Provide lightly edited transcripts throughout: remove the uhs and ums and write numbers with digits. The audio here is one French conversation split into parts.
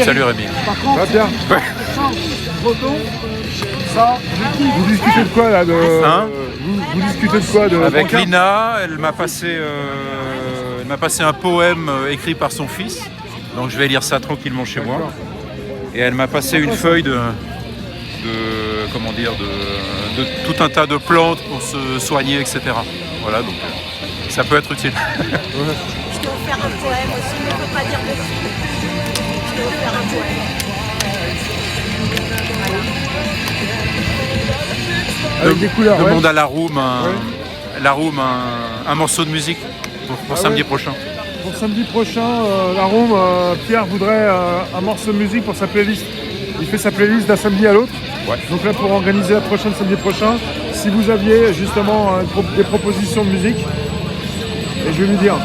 Salut Rémi. Ça va bien. Vous discutez de quoi là vous discutez de quoi Avec Lina, elle m'a passé un poème écrit par son fils. Donc je vais lire ça tranquillement chez moi. Et elle m'a passé une feuille de tout un tas de plantes pour se soigner, etc. Voilà, donc ça peut être utile. Je t'ai offert un poème aussi, mais on ne peut pas dire de qui. Je t'ai offert un poème. Avec des couleurs. Demande à la Room un morceau de musique pour samedi prochain. Pour samedi prochain, la Room, Pierre voudrait un morceau de musique pour sa playlist. Il fait sa playlist d'un samedi à l'autre. Ouais. Donc là, pour organiser la prochaine samedi prochain, si vous aviez justement des propositions de musique, et je vais lui dire.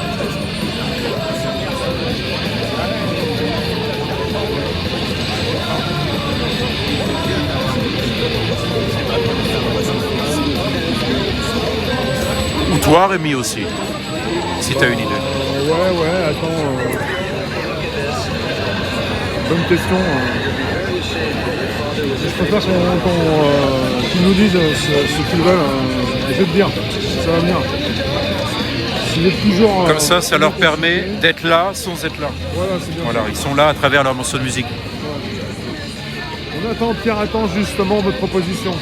Ou toi Rémi aussi, si tu as une idée. Ouais, attends. Bonne question. Je préfère qu'ils nous disent ce qu'ils veulent. Je vais te dire, ça va venir. S'il est toujours, comme ça leur permet d'être là sans être là. Voilà, c'est bien. Voilà, ils sont là à travers leur morceau de musique. Pierre attend justement votre proposition.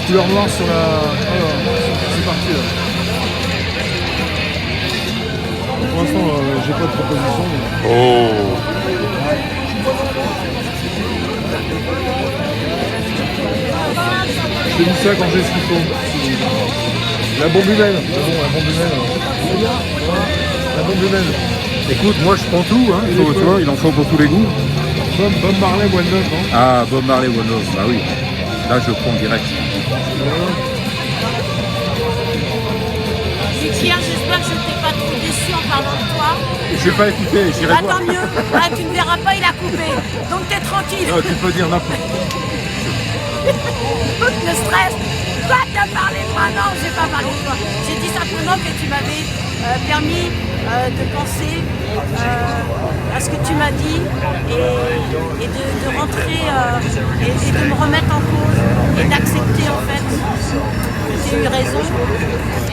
Couleur noire sur la... Alors, c'est parti là. Pour l'instant, j'ai pas de proposition. Mais... Oh. Je te dis ça quand j'ai ce qu'il faut. La bombe humaine. La bombe humaine. La bombe humaine. Écoute, moi je prends tout, hein. Tu vois, il en faut pour tous les goûts. Bob Marley, One Love, hein. Ah, Bob Marley, One Love, bah oui. Là je prends direct. Pierre, j'espère que je ne t'ai pas trop déçu en parlant de toi. J'ai pas écouté, j'irai voir. Tant mieux. Ah, tu ne verras pas, il a coupé. Donc t'es tranquille. Non, tu peux dire n'importe. Le stress. Toi, t'as parlé de moi. Non, j'ai pas parlé de toi. J'ai dit simplement que tu m'avais permis de penser à ce que tu m'as dit et de rentrer et de me remettre en cause et d'accepter en fait que j'ai eu raison.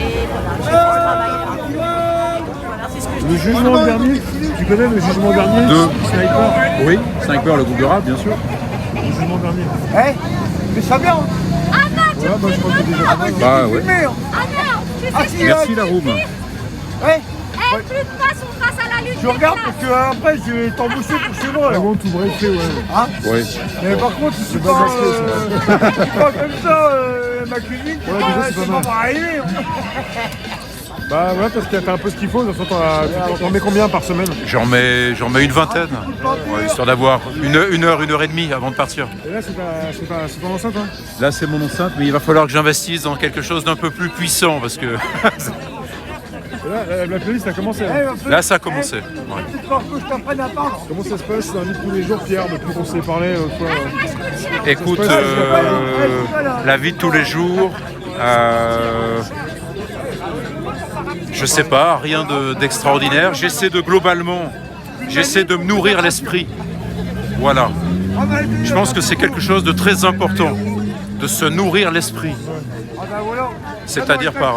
Et voilà, je fais ce travail-là. Voilà, c'est ce que je Le dis. jugement dernier, tu connais le jugement dernier De Sniper. Oui, Sniper, le groupe de rap, bien sûr. Le jugement dernier. Mais ça vient. Ah non, tu Ouais, moi je crois que c'est déjà pas mal. Bah ouais. Mais, Ah non, tu sais Merci la room. ouais, plus de façon face à la lutte. je regarde parce que après je vais t'embaucher pour chez moi. I là. want to break free, ouais. Ouais. Mais par contre, si tu pas pas, masqué, pas comme ça, ma cuisine, Ouais, déjà, c'est pas mal. pas arriver. Bah ouais, parce que t'as un peu ce qu'il faut. De toute façon, t'en mets combien par semaine? J'en mets une vingtaine, ouais, histoire d'avoir une heure et demie avant de partir. Et là, c'est ton enceinte, hein? Là c'est mon enceinte, mais il va falloir que j'investisse dans quelque chose d'un peu plus puissant parce que Et là, la playlist a commencé. Hein. là ça a commencé. Ouais. Tu penses que je t'apprenne à parler. Comment ça se passe la vie de tous les jours, Pierre, depuis qu'on s'est parlé l'autre fois? Écoute, la vie de tous les jours, je sais pas, rien d'extraordinaire. J'essaie de me nourrir l'esprit. Voilà. Je pense que c'est quelque chose de très important, de se nourrir l'esprit. C'est-à-dire par...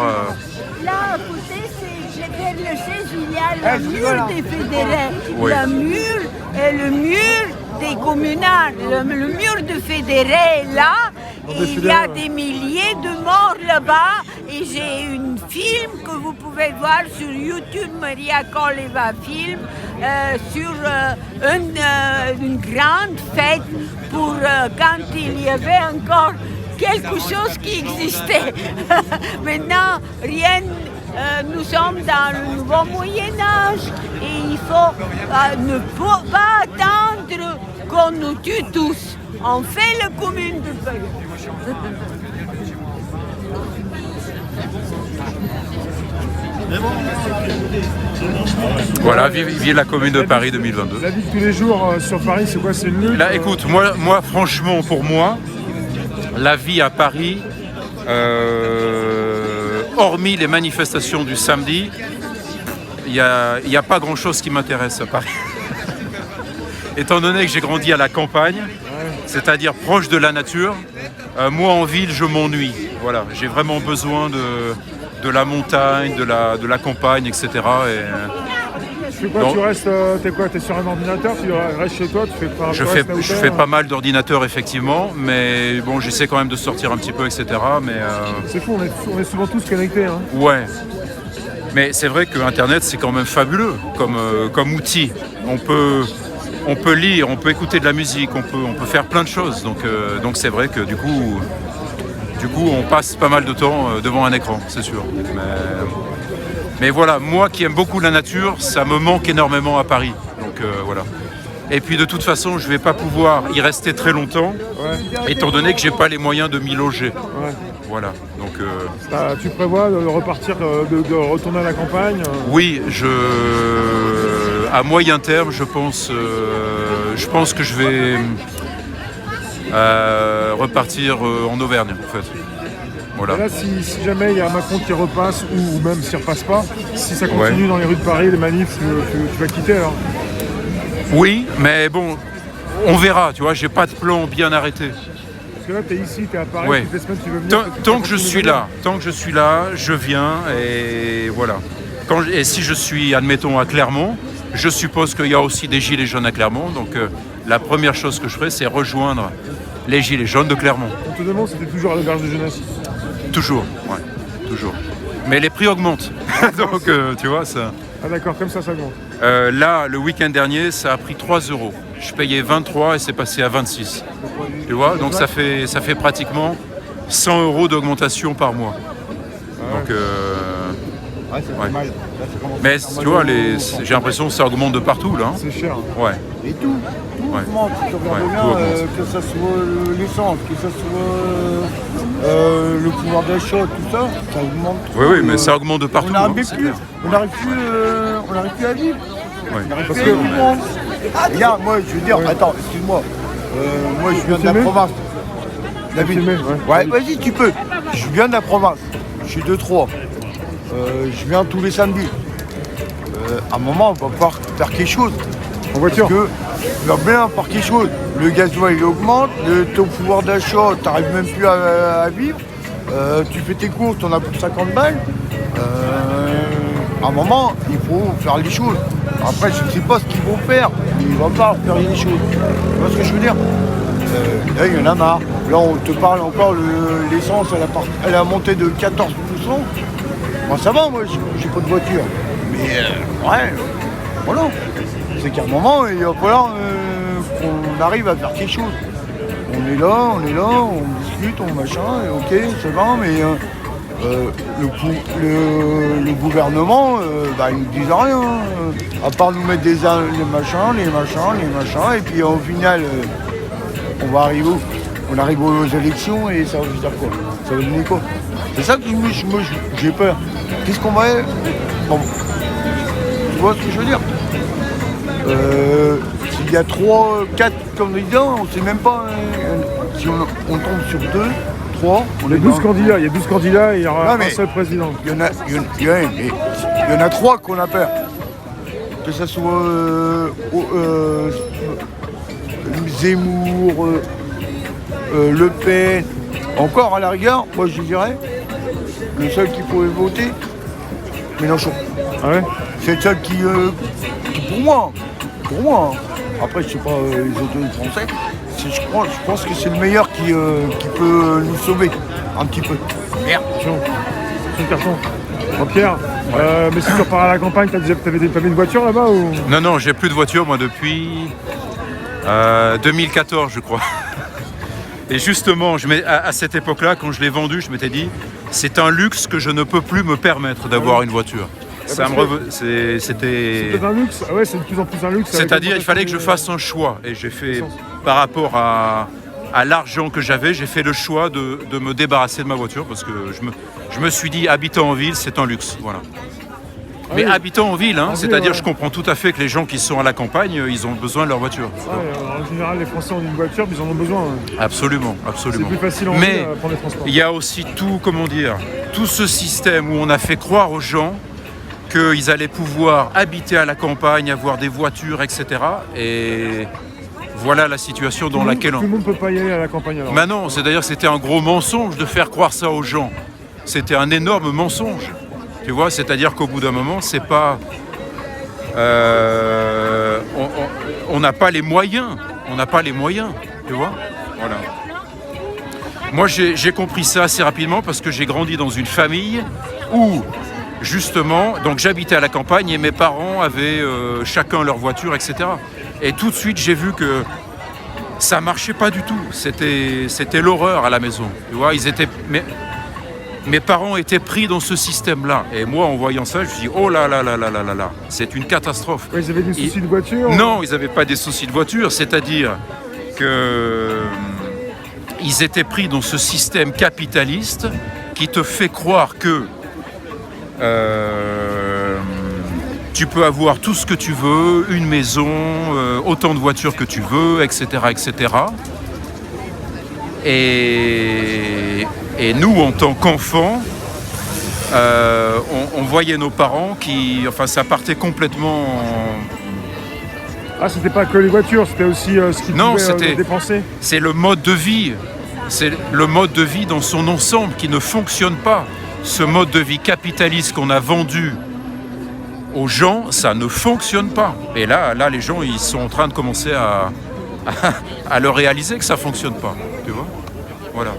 Là, à côté, c'est GPLC, il y a le voilà. mur des fédérés, Oui. le mur et le mur des communards. Le mur de fédérés est là, et il y a des milliers de morts là-bas. Et j'ai une film que vous pouvez voir sur YouTube, Maria Koleva Film, sur une grande fête pour quand il y avait encore quelque chose qui existait. Maintenant, rien, nous sommes dans le nouveau Moyen-Âge et il faut ne pas attendre qu'on nous tue tous. On fait la commune de Paris. Voilà, vive la Commune de Paris 2022. La vie de tous les jours sur Paris, c'est quoi? C'est une lutte? Là, écoute, moi, franchement, pour moi, la vie à Paris, hormis les manifestations du samedi, il n'y a pas grand-chose qui m'intéresse à Paris. Étant donné que j'ai grandi à la campagne, c'est-à-dire proche de la nature, moi en ville, je m'ennuie. Voilà, j'ai vraiment besoin de la montagne, de la campagne, etc. Tu fais quoi? Donc, tu restes, t'es sur un ordinateur, tu restes chez toi, tu fais pas. Je fais pas mal d'ordinateurs effectivement, mais bon, j'essaie quand même de sortir un petit peu, etc. Mais c'est fou, on est souvent tous connectés. Hein. Ouais. Mais c'est vrai que Internet, c'est quand même fabuleux comme outil. On peut lire, on peut écouter de la musique, on peut faire plein de choses. Donc c'est vrai que du coup, on passe pas mal de temps devant un écran, c'est sûr. Mais voilà, moi qui aime beaucoup la nature, ça me manque énormément à Paris. Donc voilà. Et puis de toute façon, je ne vais pas pouvoir y rester très longtemps, étant donné que je n'ai pas les moyens de m'y loger. Ouais. Voilà. Donc, tu prévois de repartir, de retourner à la campagne? Oui, à moyen terme, je pense que je vais repartir en Auvergne, en fait. Voilà. Et là, si jamais il y a Macron qui repasse, ou même s'il ne repasse pas, si ça continue dans les rues de Paris, les manifs, tu vas quitter alors? Oui, mais bon, on verra, tu vois, j'ai pas de plan bien arrêté. Parce que là, tu es ici, tu es à Paris, toutes les semaines tu veux venir. Tant que je suis là, je viens et voilà. Et si je suis, admettons, à Clermont, je suppose qu'il y a aussi des gilets jaunes à Clermont, donc la première chose que je ferai, c'est rejoindre les gilets jaunes de Clermont. On te demande, c'était toujours à l'auberge de jeunesse? Toujours, ouais, toujours. Mais les prix augmentent, donc tu vois, ça... Ah d'accord, comme ça augmente. Là, le week-end dernier, ça a pris 3 €. Je payais 23 et c'est passé à 26. Tu vois, donc ça fait pratiquement 100 € d'augmentation par mois. Donc, ouais. Mal. Là, mais tu vois, j'ai l'impression que ça augmente de partout là. C'est cher. Ouais. Et tout augmente. Si tu regardes bien, que ce soit l'essence, que ce soit le pouvoir d'achat, tout ça, ça augmente. Oui, mais ça augmente de partout. On n'arrive plus à vivre. Ouais. Parce que regarde, moi, je veux dire, attends, excuse-moi. Moi, je viens de la province. Ouais, vas-y, tu peux. Je viens de la province. Je suis de Troyes. Je viens tous les samedis. À un moment, on va pouvoir faire quelque chose. En voiture. Parce que tu vas bien faire quelque chose. Le gasoil il augmente, ton pouvoir d'achat, tu n'arrives même plus à vivre. Tu fais tes courses, tu en as pour 50 balles. À un moment, il faut faire les choses. Après, je ne sais pas ce qu'ils vont faire, mais il va pas faire les choses. Tu vois ce que je veux dire? Là, il y en a marre. Là, on te parle encore, l'essence, elle a monté de 14%. Bon, ça va, moi, j'ai pas de voiture. Mais, voilà. C'est qu'à un moment, il va falloir qu'on arrive à faire quelque chose. On est là, on discute, on machin, et ok, c'est bon, mais le gouvernement, ils nous disent rien. À part nous mettre les machins, et puis au final, on va arriver où? On arrive aux élections et ça va dire quoi? Ça va donner quoi? C'est ça que moi j'ai peur. Qu'est-ce qu'on va... Bon, tu vois ce que je veux dire? S'il y a 3, 4 candidats, on ne sait même pas si on tombe sur 2, 3. Il y a 12 candidats, et il y aura un seul président. Il y en a 3 qu'on a peur. Que ce soit Zemmour, Le Pen, encore à la rigueur, moi je dirais, le seul qui pouvait voter, Mélenchon. Ah ouais? C'est le seul qui pour moi, après je sais pas les autres français, je pense que c'est le meilleur qui peut nous sauver un petit peu. Merde. C'est un carton. Pierre, mais si tu repars à la campagne, t'avais une voiture là-bas ou? Non, j'ai plus de voiture moi depuis 2014 je crois. Et justement, à cette époque-là, quand je l'ai vendue, je m'étais dit, c'est un luxe que je ne peux plus me permettre d'avoir une voiture. C'était un luxe. Ah ouais, c'est de plus en plus un luxe. C'est-à-dire, il fallait que je fasse un choix. Et j'ai fait, par rapport à l'argent que j'avais, j'ai fait le choix de me débarrasser de ma voiture parce que je me suis dit, habitant en ville, c'est un luxe. Voilà. Mais oui. habitant en ville, hein, En ville, c'est-à-dire ouais. je comprends tout à fait que les gens qui sont à la campagne, ils ont besoin de leur voiture. Ouais, en général, les Français ont une voiture, mais ils en ont besoin. Absolument, C'est absolument. plus facile en Mais ville prendre les transports. il y a aussi tout ce système où on a fait croire aux gens qu'ils allaient pouvoir habiter à la campagne, avoir des voitures, etc. Et voilà la situation dans laquelle Tout le monde ne peut pas y aller à la campagne alors. Mais non, c'est-à-dire que c'était un gros mensonge de faire croire ça aux gens. C'était un énorme mensonge. Tu vois, c'est-à-dire qu'au bout d'un moment, c'est pas... on n'a pas les moyens. On n'a pas les moyens, tu vois. Voilà. Moi, j'ai compris ça assez rapidement parce que j'ai grandi dans une famille où, justement, donc j'habitais à la campagne et mes parents avaient chacun leur voiture, etc. Et tout de suite, j'ai vu que ça marchait pas du tout. C'était l'horreur à la maison. Tu vois, mes parents étaient pris dans ce système-là. Et moi, en voyant ça, je me dis, oh là là là là là là là, c'est une catastrophe. Ouais, ils avaient des soucis de voiture. Non, ils n'avaient pas des soucis de voiture. C'est-à-dire que ils étaient pris dans ce système capitaliste qui te fait croire que tu peux avoir tout ce que tu veux, une maison, autant de voitures que tu veux, etc., etc. Et nous, en tant qu'enfants, on voyait nos parents ça partait complètement... Ah, c'était pas que les voitures, c'était aussi ce qu'ils pouvaient dépenser. C'est le mode de vie. C'est le mode de vie dans son ensemble qui ne fonctionne pas. Ce mode de vie capitaliste qu'on a vendu aux gens, ça ne fonctionne pas. Et là, les gens, ils sont en train de commencer à le réaliser que ça ne fonctionne pas. Tu vois ? Voilà.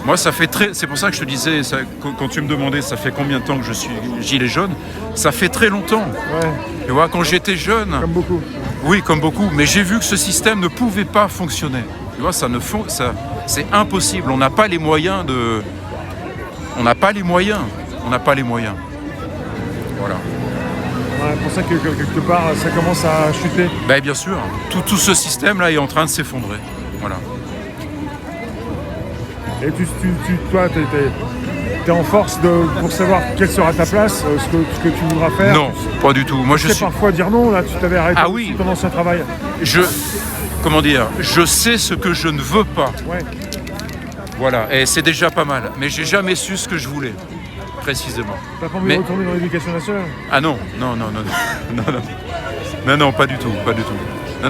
Moi, c'est pour ça que je te disais, quand tu me demandais, ça fait combien de temps que je suis gilet jaune, ça fait très longtemps. Ouais. Tu vois, quand j'étais jeune... Comme beaucoup. Oui, comme beaucoup, mais j'ai vu que ce système ne pouvait pas fonctionner. Tu vois, c'est impossible. On n'a pas les moyens de... On n'a pas les moyens. Voilà. Ouais, c'est pour ça que quelque part, ça commence à chuter. Ben, bien sûr. Tout ce système-là est en train de s'effondrer. Voilà. Et toi, t'es en force pour savoir quelle sera ta place, ce que tu voudras faire. Non, pas du tout. Moi, je suis... parfois dire non, là, tu t'avais arrêté ton ancien travail. Je sais ce que je ne veux pas. Ouais. Voilà, et c'est déjà pas mal. Mais j'ai jamais su ce que je voulais, précisément. T'as pas envie de retourner dans l'éducation nationale ? Ah non, non, pas du tout.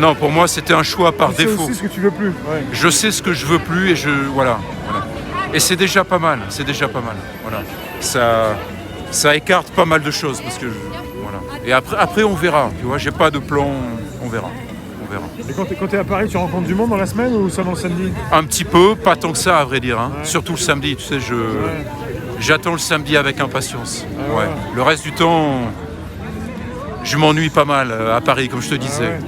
Non, pour moi, c'était un choix par défaut. Tu sais aussi ce que tu veux plus. Ouais. Je sais ce que je veux plus et voilà. Et c'est déjà pas mal. Voilà. Ça écarte pas mal de choses parce que voilà. Et après on verra. Tu vois, j'ai pas de plan. On verra. Et quand t'es à Paris, tu rencontres du monde dans la semaine ou seulement le samedi ? Un petit peu, pas tant que ça à vrai dire. Hein. Ouais. Surtout le samedi. Tu sais, j'attends le samedi avec impatience. Ah ouais. Le reste du temps, je m'ennuie pas mal à Paris, comme je te disais.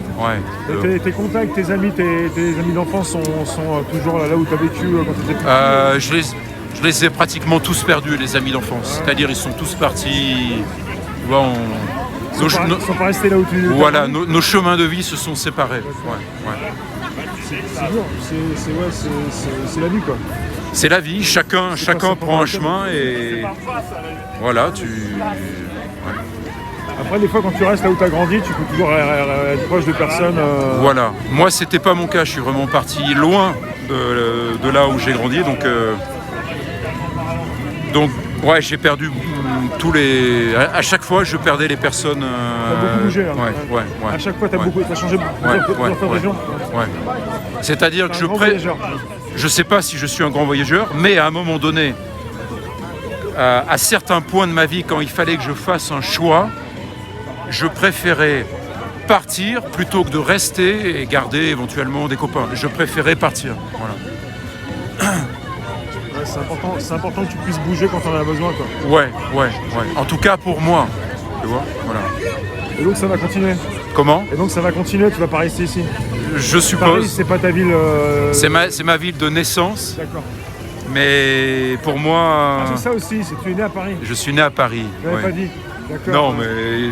Et tes contacts, tes amis d'enfance sont toujours là où tu as vécu quand tu étais petit Je les ai pratiquement tous perdus, les amis d'enfance. Ouais. C'est-à-dire, ils sont tous partis. Tu vois, ils sont pas restés là où tu... Voilà, nos chemins de vie se sont séparés. Ouais. C'est dur, c'est la vie, quoi. C'est la vie, chacun prend un chemin et... Voilà, Après, des fois, quand tu restes là où tu as grandi, tu peux toujours être proche de personnes. Voilà. Moi, c'était pas mon cas. Je suis vraiment parti loin de là où j'ai grandi. Donc, ouais, j'ai perdu tous les... À chaque fois, je perdais les personnes... T'as beaucoup bougé, hein. Ouais. À chaque fois, t'as changé beaucoup de région. Ouais. C'est-à-dire que je sais pas si je suis un grand voyageur, mais à un moment donné, à certains points de ma vie, quand il fallait que je fasse un choix, je préférais partir plutôt que de rester et garder éventuellement des copains. Je préférais partir. Voilà. C'est important que tu puisses bouger quand on en as besoin, quoi. Ouais. En tout cas pour moi. Tu vois, voilà. Et donc ça va continuer. Comment ? Et donc ça va continuer, tu vas pas rester ici. Je suppose. Paris, c'est pas ta ville. C'est ma ville de naissance. D'accord. Mais pour moi. C'est ça aussi, tu es né à Paris. Je suis né à Paris. Je l'avais pas dit. D'accord. Non, mais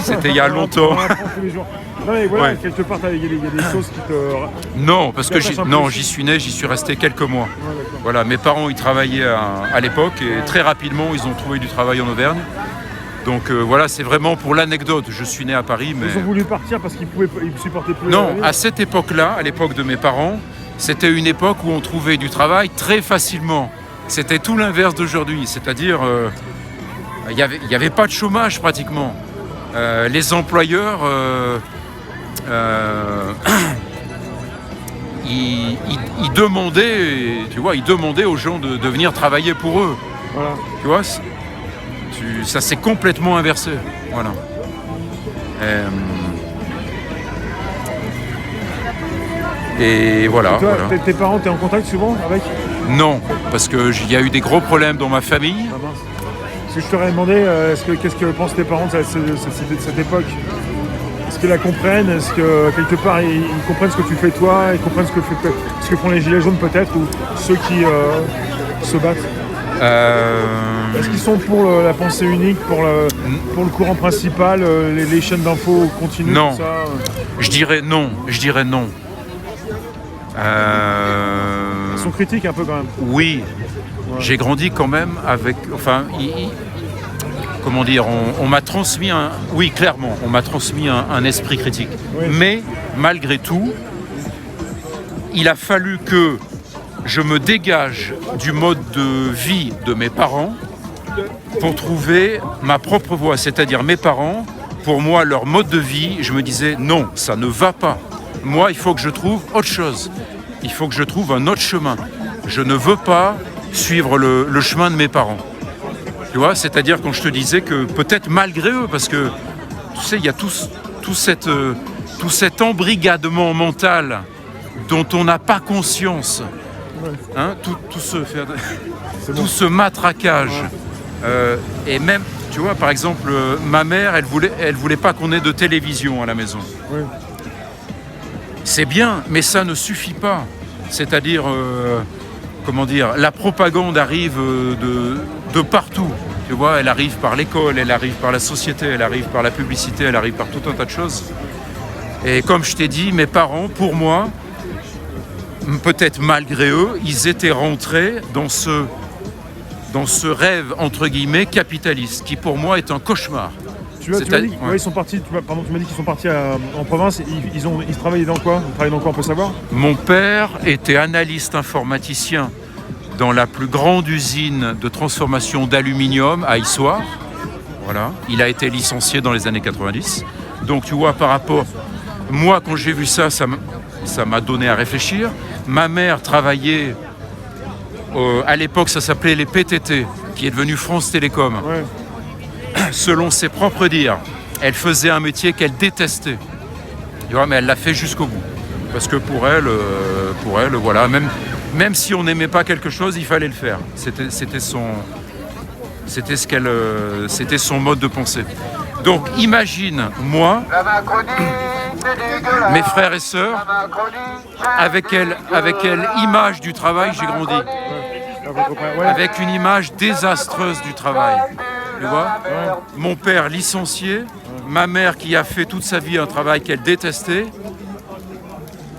c'était il y a longtemps. Tous les jours. Non, mais voilà, quelque part, il y a des choses qui te... Non, parce que j'y suis né, j'y suis resté quelques mois. Ouais, voilà, mes parents, ils travaillaient à l'époque et très rapidement, ils ont trouvé du travail en Auvergne. Donc voilà, c'est vraiment pour l'anecdote. Je suis né à Paris, mais... Ils ont voulu partir parce qu'ils ne supportaient plus. Non, la vie. à cette époque-là, à l'époque de mes parents, c'était une époque où on trouvait du travail très facilement. C'était tout l'inverse d'aujourd'hui, c'est-à-dire il n'y avait pas de chômage pratiquement. Les employeurs, ils demandaient, tu vois, ils demandaient aux gens de venir travailler pour eux. Voilà. Tu vois, ça s'est complètement inversé. Voilà. Et voilà. Et toi, voilà. tes parents, t'es en contact souvent avec? Non, parce qu'il y a eu des gros problèmes dans ma famille. Ah mince. Parce que je t'aurais demandé, qu'est-ce que pensent tes parents de cette époque? Est-ce qu'ils la comprennent? Est-ce que quelque part ils comprennent ce que tu fais toi? Ils comprennent ce que font les gilets jaunes peut-être? Ou ceux qui se battent? Est-ce qu'ils sont pour la pensée unique, pour le courant principal, les chaînes d'infos continues? Non. Tout ça Je dirais non. Ils sont critiques un peu quand même. Oui, Ouais. j'ai grandi quand même avec... Enfin, comment dire, on m'a transmis un... Oui, clairement, on m'a transmis un esprit critique. Oui. Mais, malgré tout, il a fallu que je me dégage du mode de vie de mes parents pour trouver ma propre voie. C'est-à-dire mes parents, pour moi, leur mode de vie, je me disais non, ça ne va pas. Moi, il faut que je trouve autre chose. Il faut que je trouve un autre chemin. Je ne veux pas suivre le chemin de mes parents. Tu vois, c'est-à-dire quand je te disais que peut-être malgré eux, parce que tu sais, il y a tout cet embrigadement mental dont on n'a pas conscience. Hein, tout ce matraquage. Et même, tu vois, par exemple, ma mère, elle voulait pas qu'on ait de télévision à la maison. Oui. C'est bien, mais ça ne suffit pas. C'est-à-dire, comment dire, la propagande arrive de partout. Tu vois, elle arrive par l'école, elle arrive par la société, elle arrive par la publicité, elle arrive par tout un tas de choses. Et comme je t'ai dit, mes parents, pour moi, peut-être malgré eux, ils étaient rentrés dans ce rêve, entre guillemets, capitaliste, qui pour moi est un cauchemar. Tu m'as dit, ouais, ils sont partis, tu m'as dit qu'ils sont partis en province, ils travaillaient dans quoi? Ils travaillaient dans quoi, on peut savoir? Mon père était analyste informaticien dans la plus grande usine de transformation d'aluminium à Issoire. Voilà. Il a été licencié dans les années 90. Donc tu vois, par rapport... Moi, quand j'ai vu ça m'a donné à réfléchir. Ma mère travaillait... à l'époque, ça s'appelait les PTT, qui est devenu France Télécom. Ouais. Selon ses propres dires, elle faisait un métier qu'elle détestait. Tu vois, mais elle l'a fait jusqu'au bout. Parce que pour elle, voilà, même si on n'aimait pas quelque chose, il fallait le faire. C'était son mode de pensée. Donc imagine, moi, mes frères et sœurs, avec quelle image du travail j'ai grandi. Ouais. Avec une image désastreuse du travail. Tu vois, mon père licencié, ma mère qui a fait toute sa vie un travail qu'elle détestait.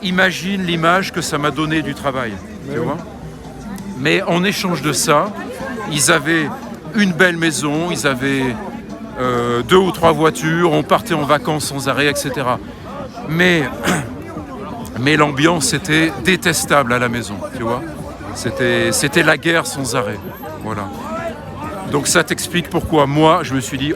Imagine l'image que ça m'a donné du travail. Tu vois. Mais en échange de ça, ils avaient une belle maison, ils avaient 2 ou 3 voitures, on partait en vacances sans arrêt, etc. Mais l'ambiance était détestable à la maison, tu vois. C'était la guerre sans arrêt. Voilà. Donc ça t'explique pourquoi moi, je me suis dit,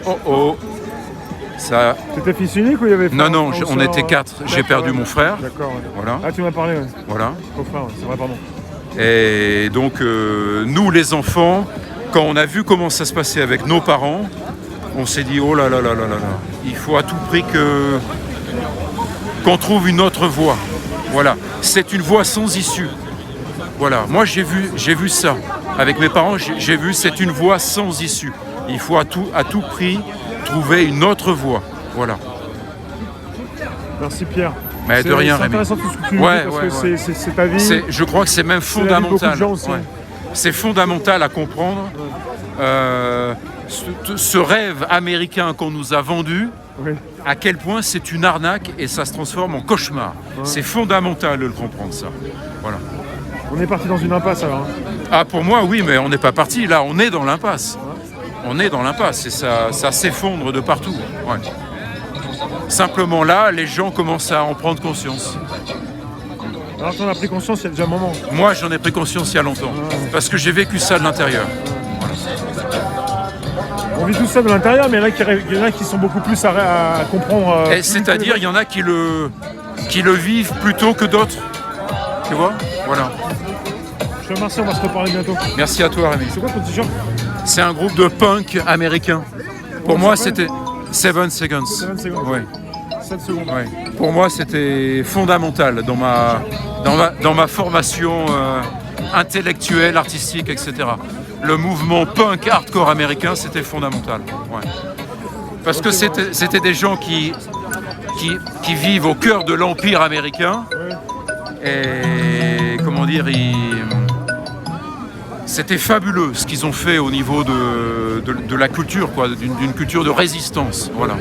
ça... T'étais fils unique ou il y avait... Non, on était 4. J'ai perdu mon frère. D'accord. Ouais. Voilà. Ah, tu m'as parlé, ouais. Voilà. Ton frère, ouais. C'est vrai, pardon. Et donc, nous, les enfants, quand on a vu comment ça se passait avec nos parents, on s'est dit, oh là là là là là là, il faut à tout prix qu'on trouve une autre voie. Voilà. C'est une voie sans issue. Voilà. Moi, j'ai vu ça. Avec mes parents, j'ai vu, c'est une voie sans issue. Il faut à tout prix trouver une autre voie. Voilà. Merci Pierre. Mais de rien, c'est Rémi. intéressant tout ce que tu nous dis parce que c'est ta vie. Je crois que c'est même fondamental. C'est la vie de beaucoup de gens aussi. C'est fondamental à comprendre. Ce rêve américain qu'on nous a vendu, Oui. à quel point c'est une arnaque et ça se transforme en cauchemar. Ouais. C'est fondamental de le comprendre, ça. Voilà. On est parti dans une impasse alors. Ah, pour moi, oui, mais on n'est pas parti. Là, on est dans l'impasse. on est dans l'impasse et ça s'effondre de partout. Ouais. Simplement là, les gens commencent à en prendre conscience. Alors t'en as pris conscience il y a déjà un moment. Moi, j'en ai pris conscience il y a longtemps, parce que j'ai vécu ça de l'intérieur. On vit tout ça de l'intérieur, mais il y en a qui sont beaucoup plus à comprendre. C'est-à-dire, il y en a qui le vivent plutôt que d'autres. Tu vois? Voilà. Je te remercie, on va se reparler bientôt. Merci à toi, Rémi. C'est quoi ton t-shirt? C'est un groupe de punk américain. Pour moi, c'était 7 Seconds. 7 secondes. Ouais. 7 secondes. Ouais. Pour moi, c'était fondamental dans ma formation intellectuelle, artistique, etc. Le mouvement punk hardcore américain, c'était fondamental. Ouais. Parce que c'était des gens qui vivent au cœur de l'empire américain. Et comment dire, c'était fabuleux ce qu'ils ont fait au niveau de la culture, quoi, d'une culture de résistance. Voilà.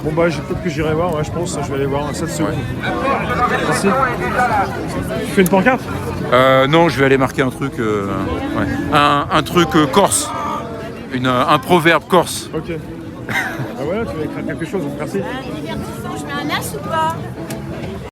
Bon bah peut-être que j'irai voir, ouais, je pense, je vais aller voir 7 secondes. Merci. Tu fais une pancarte? Non, je vais aller marquer un truc, un truc corse, un proverbe corse. Ok. Ah ouais, tu vas écrire quelque chose, merci. Un divertissement, je mets un as ou pas?